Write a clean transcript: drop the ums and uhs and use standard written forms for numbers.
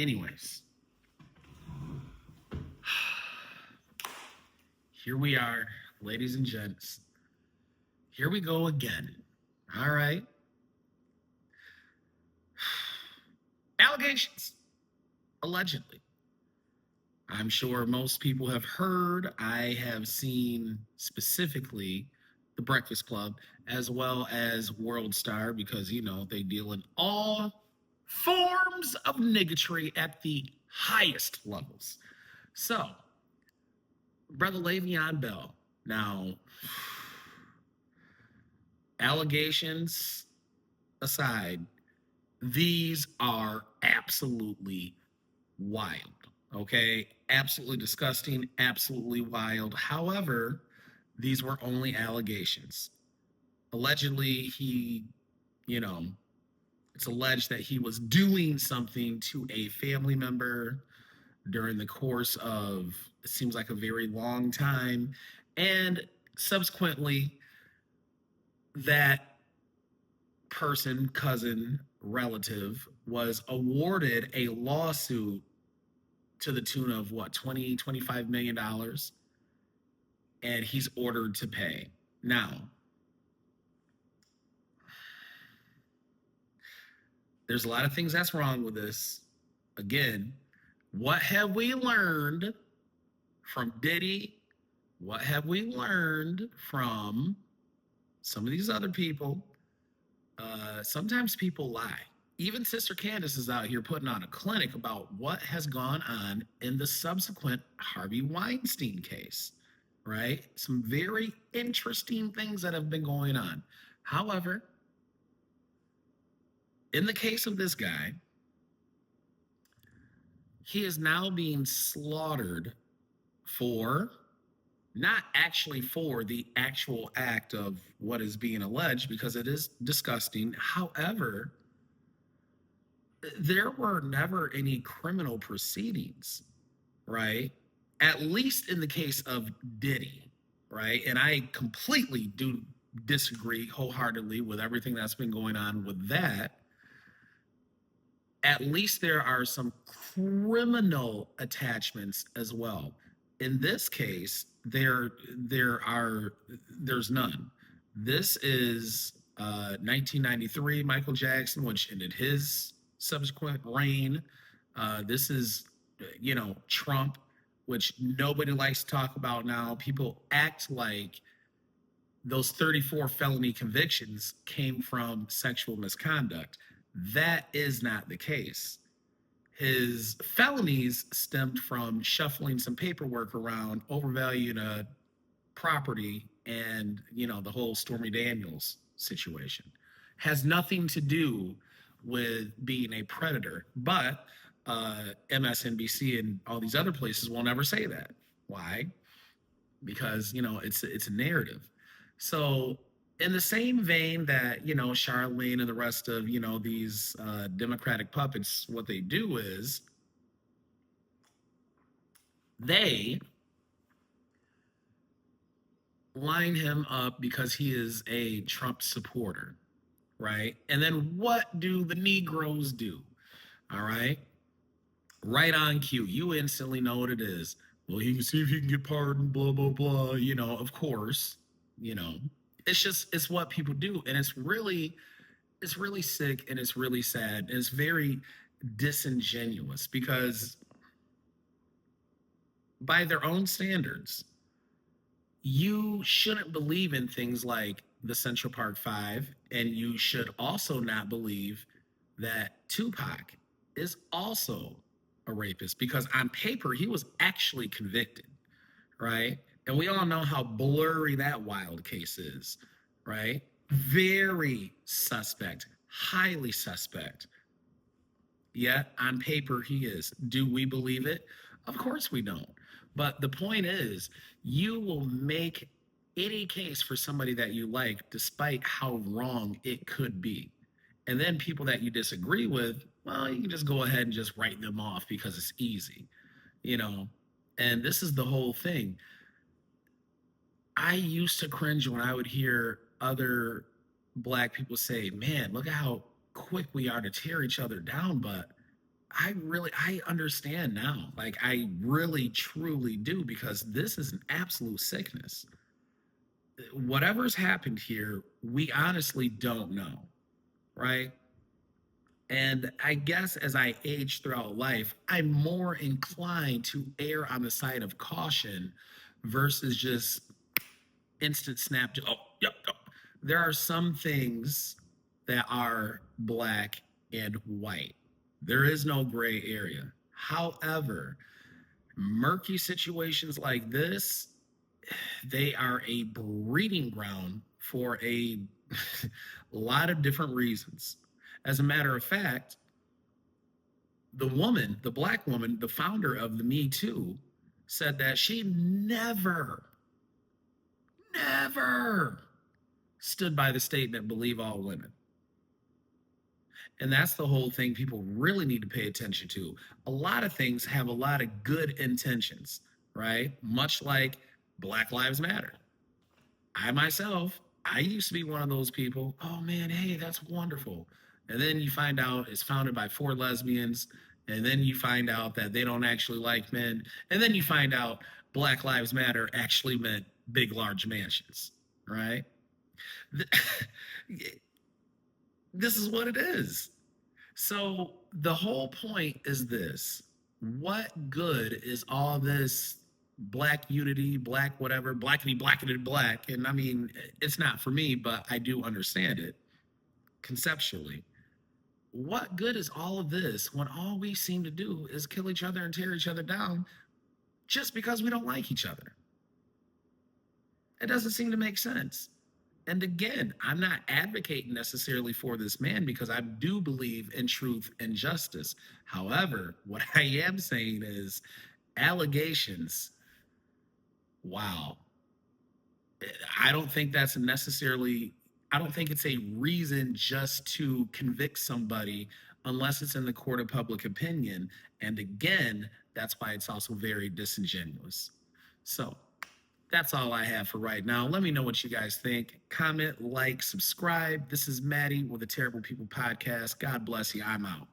Anyways, here we are, ladies and gents. Here we go again. All right. Allegations, allegedly. I'm sure most people have heard. I have seen specifically the Breakfast Club as well as World Star because, they deal in all forms of niggatry at the highest levels. So, Brother Le'Veon Bell. Now, allegations aside, these are absolutely wild. Okay. Absolutely disgusting, absolutely wild. However, these were only allegations. Allegedly, you know, it's alleged that he was doing something to a family member during the course of, it seems like a very long time. And subsequently, that person, cousin, relative was awarded a lawsuit to the tune of what, 20, $25 million, and he's ordered to pay. Now, there's a lot of things that's wrong with this. Again, what have we learned from Diddy? What have we learned from some of these other people? Sometimes people lie. Even Sister Candace is out here putting on a clinic about what has gone on in the subsequent Harvey Weinstein case, right? Some very interesting things that have been going on. However, in the case of this guy, he is now being slaughtered for not actually for the actual act of what is being alleged, because it is disgusting. However, there were never any criminal proceedings, right? At least in the case of Diddy, right? And I completely do disagree wholeheartedly with everything that's been going on with that. At least there are some criminal attachments as well. In this case, there's none. This is 1993 Michael Jackson, which ended his subsequent reign. This is Trump, which nobody likes to talk about now. People act like those 34 felony convictions came from sexual misconduct. That is not the case. His felonies stemmed from shuffling some paperwork around, overvaluing a property, and the whole Stormy Daniels situation. Has nothing to do with being a predator, but MSNBC and all these other places will never say that. Why? Because it's a narrative. So in the same vein that Charlene and the rest of these Democratic puppets, what they do is they line him up because he is a Trump supporter, right? And then what do the Negroes do? All right, right on cue, you instantly know what it is. Well, he can see if he can get pardoned, blah blah blah. Of course, you know, it's what people do, and it's really sick, and it's really sad, and it's very disingenuous because by their own standards, you shouldn't believe in things like the Central Park Five, and you should also not believe that Tupac is also a rapist because on paper he was actually convicted, right? And we all know how blurry that wild case is, right? Very suspect, highly suspect. Yet on paper he is. Do we believe it? Of course we don't. But the point is, you will make any case for somebody that you like, despite how wrong it could be. And then people that you disagree with, well, you can just go ahead and just write them off because it's easy, you know? And this is the whole thing. I used to cringe when I would hear other Black people say, man, look at how quick we are to tear each other down. But I understand now. Like I really truly do, because this is an absolute sickness. Whatever's happened here, we honestly don't know, right? And I guess as I age throughout life, I'm more inclined to err on the side of caution versus just instant snap. Oh, yep, yep. There are some things that are black and white. There is no gray area. However, murky situations like this, they are a breeding ground for a lot of different reasons. As a matter of fact, the woman, the black woman, the founder of the Me Too, said that she never stood by the statement, believe all women. And that's the whole thing people really need to pay attention to. A lot of things have a lot of good intentions, right? Much like Black Lives Matter. I myself, I used to be one of those people. Oh man, hey, that's wonderful. And then you find out it's founded by four lesbians. And then you find out that they don't actually like men. And then you find out Black Lives Matter actually meant big, large mansions, right? This is what it is. So the whole point is this: what good is all this black unity, black whatever, blackity, blackity, black? And I mean, it's not for me, but I do understand it conceptually. What good is all of this when all we seem to do is kill each other and tear each other down just because we don't like each other? It doesn't seem to make sense. And again, I'm not advocating necessarily for this man because I do believe in truth and justice. However, what I am saying is allegations, wow. I don't think that's necessarily, I don't think it's a reason just to convict somebody unless it's in the court of public opinion. And again, that's why it's also very disingenuous. So, that's all I have for right now. Let me know what you guys think. Comment, like, subscribe. This is Maddie with the Terrible People Podcast. God bless you. I'm out.